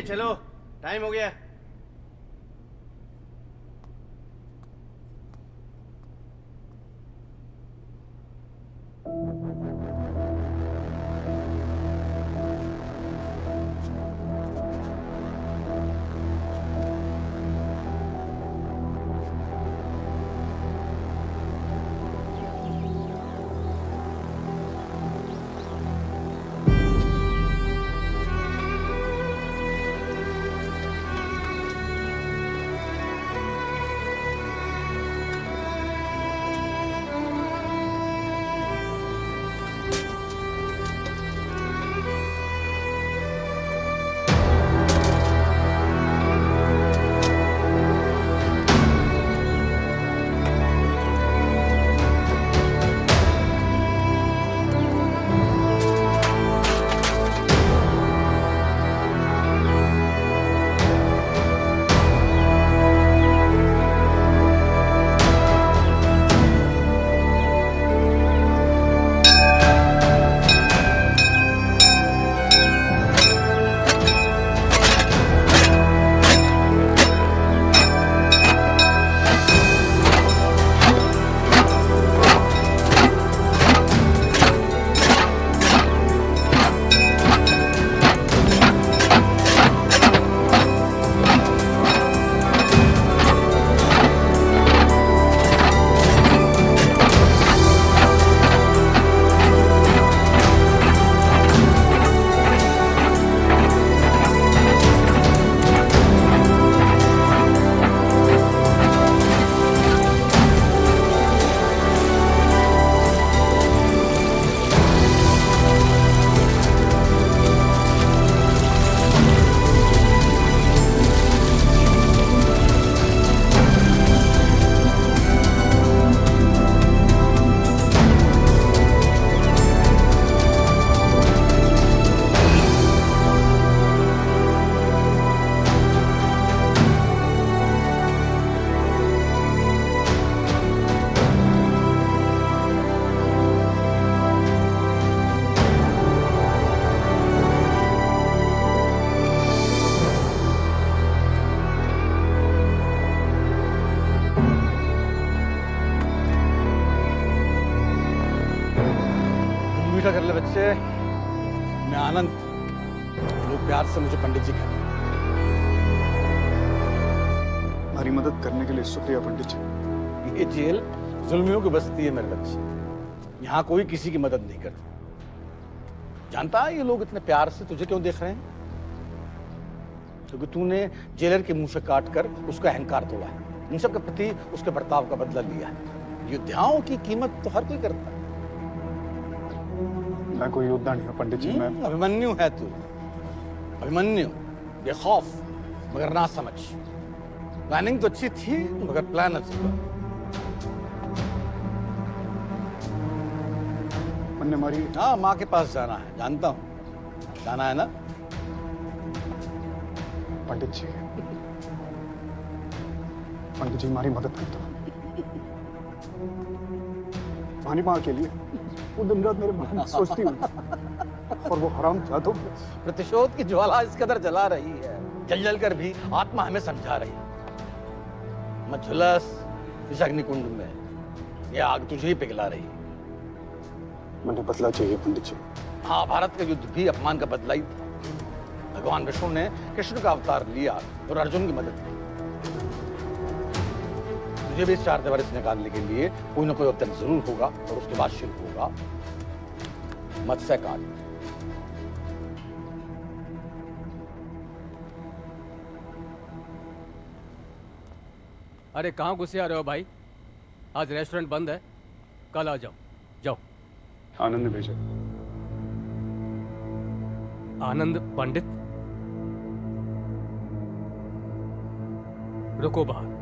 चलो, टाइम हो गया। मीठा कर ले बच्चे। मैं आनंद, लोग प्यार से मुझे पंडित जी कहते हैं। हमारी मदद करने के लिए शुक्रिया पंडित जी। ये जेल जुल्मियों की बस्ती है मेरे बच्चे। यहाँ कोई किसी की मदद नहीं करता। जानता है ये लोग इतने प्यार से तुझे क्यों देख रहे हैं? क्योंकि तूने जेलर के मुंह से काट कर उसका अहंकार तोड़ा है, इन सब के प्रति उसके बर्ताव का बदला लिया है। योद्धाओं की कीमत तो हर कोई करता है। मैं कोई योद्धा नहीं हूँ पंडित जी। मैं अभिमन्यु है तू, अभिमन्यु। बेखौफ मगर ना समझ। प्लानिंग तो अच्छी थी मगर प्लान अच्छा था। मन ने मारी। हाँ, माँ के पास जाना है, जानता हूँ, जाना है ना। पंडित जी, पंडित जी हमारी मदद कर दो। हमारी माँ के लिए वो दिन रात मेरे बारे में सोचती हुई और वो हराम जादू प्रतिशोध की ज्वाला इस कदर जला रही है, जल जल कर भी आत्मा हमें समझा रही है। मत झुलस इस अग्निकुंड में, ये आग तुझे ही पिघला रही है। मुझे बदला चाहिए पंडित जी। महाभारत का युद्ध भी अपमान का बदला ही था। भगवान विष्णु ने कृष्ण का अवतार लिया और अर्जुन की मदद की। तुझे भी इस 4 दिवारी से निकालने के लिए कोई ना कोई अवतार जरूर होगा और उसके बाद शुरू होगा मत्स्य कांड। अरे कहाँ घुसे आ रहे हो भाई? आज रेस्टोरेंट बंद है, कल आ जाओ। जाओ। आनंद ने भेजा। आनंद पंडित? रुको बाहर।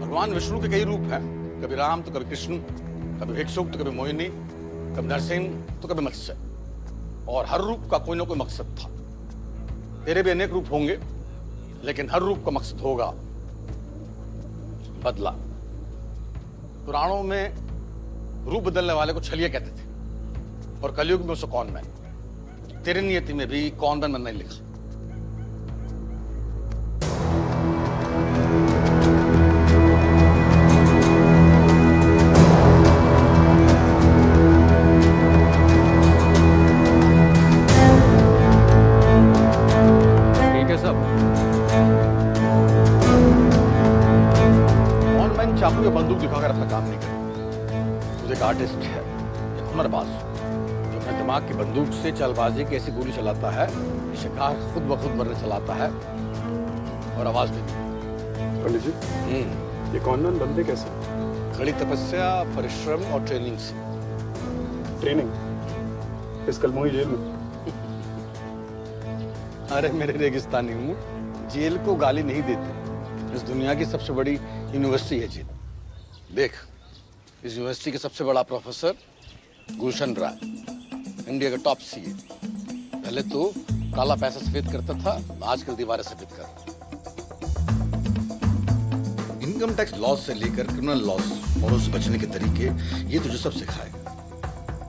भगवान विष्णु के कई रूप हैं, कभी राम तो कभी कृष्ण, कभी भिक्षुक तो कभी मोहिनी, कभी नरसिंह तो कभी मत्स्य, और हर रूप का कोई ना कोई मकसद था। तेरे भी अनेक रूप होंगे, लेकिन हर रूप का मकसद होगा बदला। पुराणों में रूप बदलने वाले को छलिया कहते थे, और कलयुग में उसे कॉनमैन। तेरी नियति में भी कॉनमैन बनना ही लिखा। चाकू या बंदूक दिखाकर अपना काम नहीं करे। तुझे एक आर्टिस्ट है, एक हुनरबाज, जो अपने दिमाग की बंदूक से चालबाजी की ऐसी गोली चलाता है, शिकार खुद ब खुद मरने चलाता है और आवाज भी नहीं। पंडित जी, ये कॉनमैन बनते कैसे? कड़ी तपस्या, परिश्रम और ट्रेनिंग से। ट्रेनिंग इस कलमोही जेल में? अरे मेरे रेगिस्तानी हूँ, जेल को गाली नहीं देते। इस दुनिया की सबसे बड़ी यूनिवर्सिटी है जेल। देख, इस यूनिवर्सिटी के सबसे बड़ा प्रोफेसर गुलशन राय, इंडिया का टॉप सीए। पहले तो काला पैसा सफेद करता था, आजकल दीवारें सफेद कर। इनकम टैक्स लॉस से लेकर क्रिमिनल लॉस और उससे बचने के तरीके, ये तुझे सब सिखाएगा।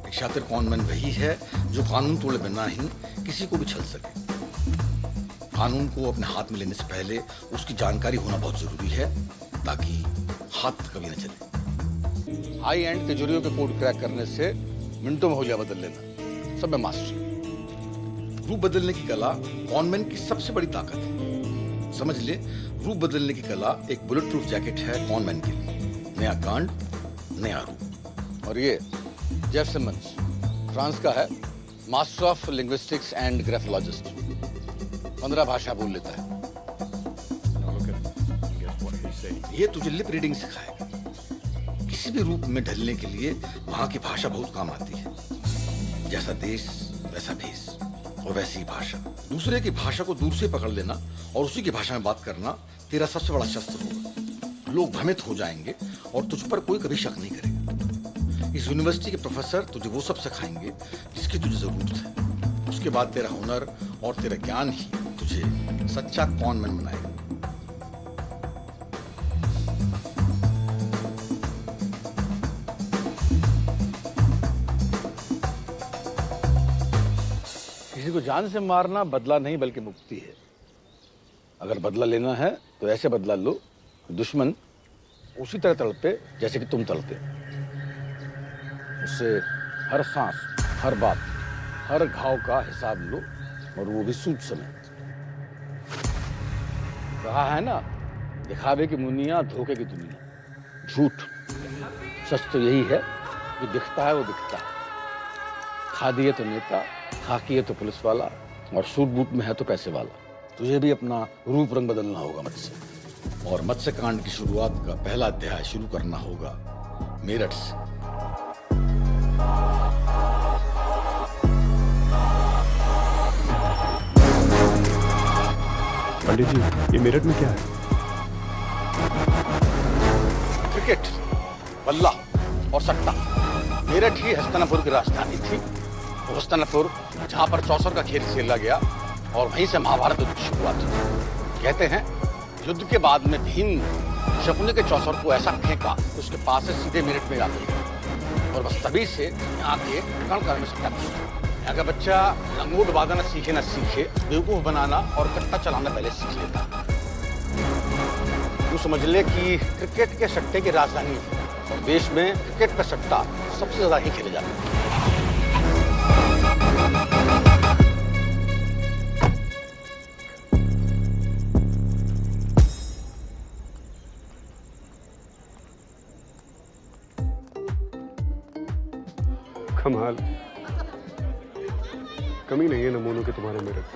एक शातिर कॉनमैन वही है जो कानून तोड़े बिना ही किसी को भी छल सके। कानून को अपने हाथ में लेने से पहले उसकी जानकारी होना बहुत जरूरी है, ताकि हाथ कभी न चले। हाई एंड तिजोरियों के कोड क्रैक करने से मिनटों में हो जाए बदल लेना, सब में मास्टर। रूप बदलने की कला कॉनमैन की सबसे बड़ी ताकत है। समझ ले, रूप बदलने की कला एक बुलेट प्रूफ जैकेट है कॉनमैन के लिए। नया कांड, नया रूप। और ये जेफ सिमंस, फ्रांस का है, master of linguistics and graphologist. 15 भाषा बोल लेता है। ये तुझे लिप रीडिंग सिखाएगा। किसी भी रूप में ढलने के लिए वहां की भाषा बहुत काम आती है। जैसा देश वैसा भेष, और वैसी ही भाषा। दूसरे की भाषा को दूर से पकड़ लेना और उसी की भाषा में बात करना तेरा सबसे बड़ा शस्त्र होगा। लोग भ्रमित हो जाएंगे और तुझ पर कोई कभी शक नहीं करेगा। इस यूनिवर्सिटी के प्रोफेसर तुझे वो सब सिखाएंगे जिसकी तुझे जरूरत है। उसके बाद तेरा हुनर और तेरा ज्ञान ही तुझे सच्चा कॉनमैन बनाएगा। किसी को जान से मारना बदला नहीं बल्कि मुक्ति है। अगर बदला लेना है तो ऐसे बदला लो, दुश्मन उसी तरह तड़पे जैसे कि तुम तड़पते। उससे हर सांस, हर बात, हर घाव का हिसाब लो, और वो भी सूद समय। कहा है ना, दिखावे की मुनिया, धोखे की दुनिया। झूठ। सच तो यही है, जो दिखता है वो दिखता है। खादी है तो नेता, खाकी है तो पुलिस वाला, और सूट बूट में है तो पैसे वाला। तुझे भी अपना रूप रंग बदलना होगा मत्स्य, और मत्स्य कांड की शुरुआत का पहला अध्याय शुरू करना होगा मेरठ से। पंडित जी, ये मेरठ में क्या है? क्रिकेट, बल्ला और सट्टा। मेरठ ही हस्तिनापुर की राजधानी थी। वो हस्तिनापुर जहां पर चौसर का खेल खेला गया और वहीं से महाभारत युद्ध की शुरुआत हुई। कहते हैं युद्ध के बाद में भीम शकुनी के चौसर को ऐसा फेंका कि उसके पास से सीधे मेरठ में आ गई और बस तभी से यहाँ के कण कण में सट्टा घुसा। यहाँ का बच्चा लंगोट बांधना सीखे ना सीखे, बेवकूफ बनाना और कट्टा चलाना पहले सीख लेता। तू समझ ले कि क्रिकेट के सट्टे की राजधानी है और देश में क्रिकेट का सट्टा सबसे ज्यादा ही खेले जाते हैं। कमाल, कमी नहीं है नमूनों के तुम्हारे मेरठ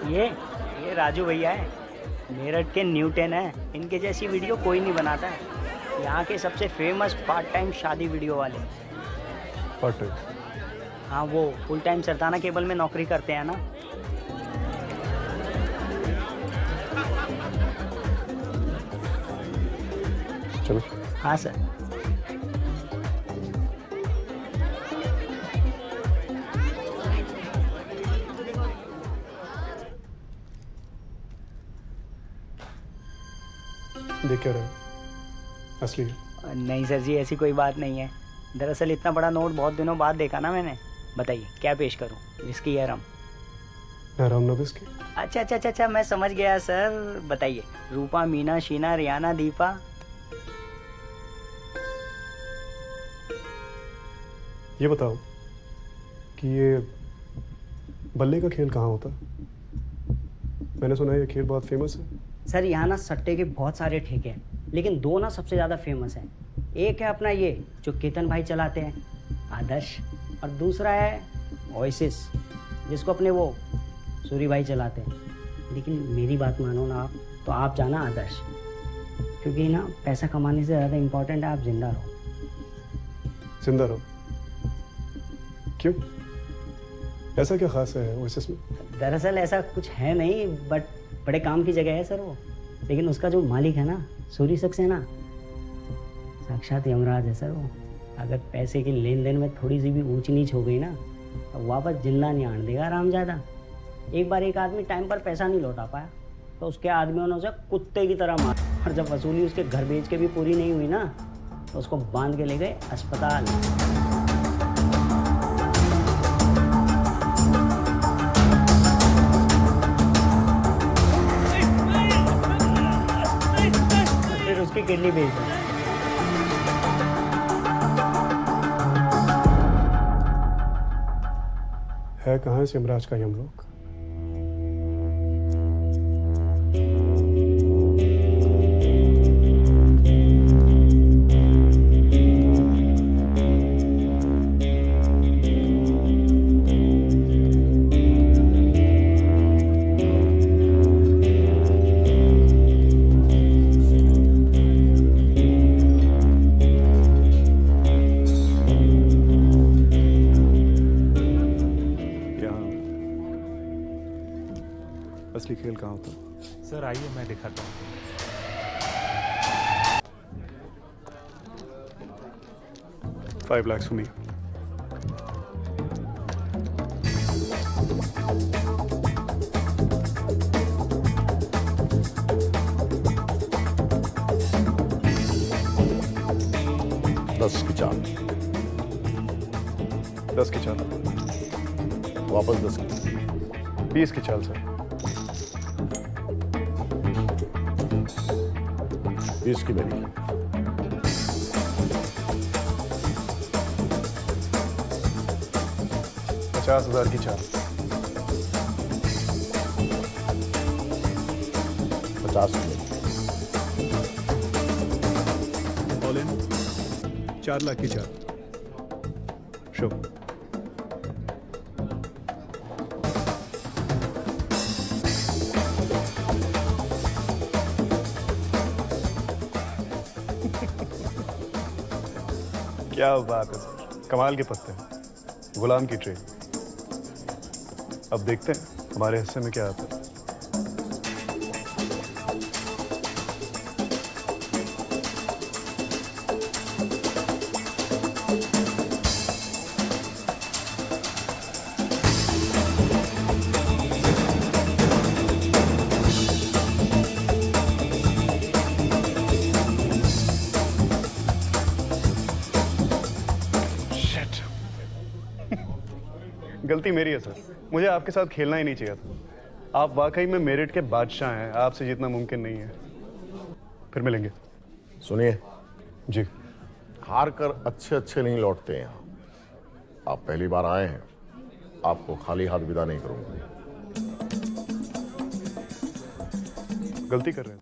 में। ये राजू भैया है, मेरठ के न्यूटन है। इनके जैसी वीडियो कोई नहीं बनाता है। यहाँ के सबसे फेमस पार्ट टाइम शादी वीडियो वाले। Part time? हाँ, वो फुल टाइम सरदाना केबल में नौकरी करते हैं ना। चलो। हाँ सर। देख क्या रहे हो? असली? नहीं सर जी, ऐसी कोई बात नहीं है। दरअसल इतना बड़ा नोट बहुत दिनों बाद देखा ना मैंने। बताइए क्या पेश करूं? विस्की या रम? रम ना विस्की। अच्छा, मैं समझ गया सर। बताइए, रूपा, मीना, शीना, रियाना, दीपा। ये बताओ कि ये बल्ले का खेल कहाँ होता है? मैंने सुना है ये खेल बहुत फेमस है। सर यहाँ ना सट्टे के बहुत सारे ठेके हैं, लेकिन दो ना सबसे ज़्यादा फेमस हैं। एक है अपना ये जो केतन भाई चलाते हैं, आदर्श, और दूसरा है ओएसिस जिसको अपने वो सूरी भाई चलाते हैं। लेकिन मेरी बात मानो ना आप, तो आप जाना आदर्श, क्योंकि ना पैसा कमाने से ज़्यादा इम्पोर्टेंट है आप जिंदा रहो। जिंदा रहो? क्यों? ऐसा क्या खास है ओएसिस में? दरअसल ऐसा कुछ है नहीं, बट बड़े काम की जगह है सर वो। लेकिन उसका जो मालिक है ना, सूरी सक्सेना, साक्षात यमराज है सर वो। अगर पैसे के लेन देन में थोड़ी सी भी ऊंच नीच हो गई ना, तो वापस जिंदा नहीं आने देगा रामजादा। एक बार एक आदमी टाइम पर पैसा नहीं लौटा पाया तो उसके आदमियों ने उसे कुत्ते की तरह मारा, और जब वसूली उसके घर बेच के भी पूरी नहीं हुई ना, तो उसको बांध के ले गए अस्पताल। फिर उसकी किडनी बेच दी। है कहाँ इस यमराज का यमलोक? असली खेल कहाँ होता? सर आइए मैं दिखाता हूँ। $5 lakhs for me. दस की चाल। 10 की चाल। वापस 10 की। 20 की चाल सर। 20 की मेरी। 50,000 की चाल। 50 की मेरी। ऑल इन 4 लाख की चाल। शो। क्या बात है सर, कमाल के पत्ते हैं, गुलाम की ट्रेन। अब देखते हैं हमारे हिस्से में क्या आता है। गलती मेरी है सर, मुझे आपके साथ खेलना ही नहीं चाहिए था। आप वाकई में मेरिट के बादशाह हैं, आपसे जीतना मुमकिन नहीं है। फिर मिलेंगे। सुनिए, जी। हार कर अच्छे अच्छे नहीं लौटते यहाँ। आप पहली बार आए हैं, आपको खाली हाथ विदा नहीं करूंगा। गलती कर रहे हैं।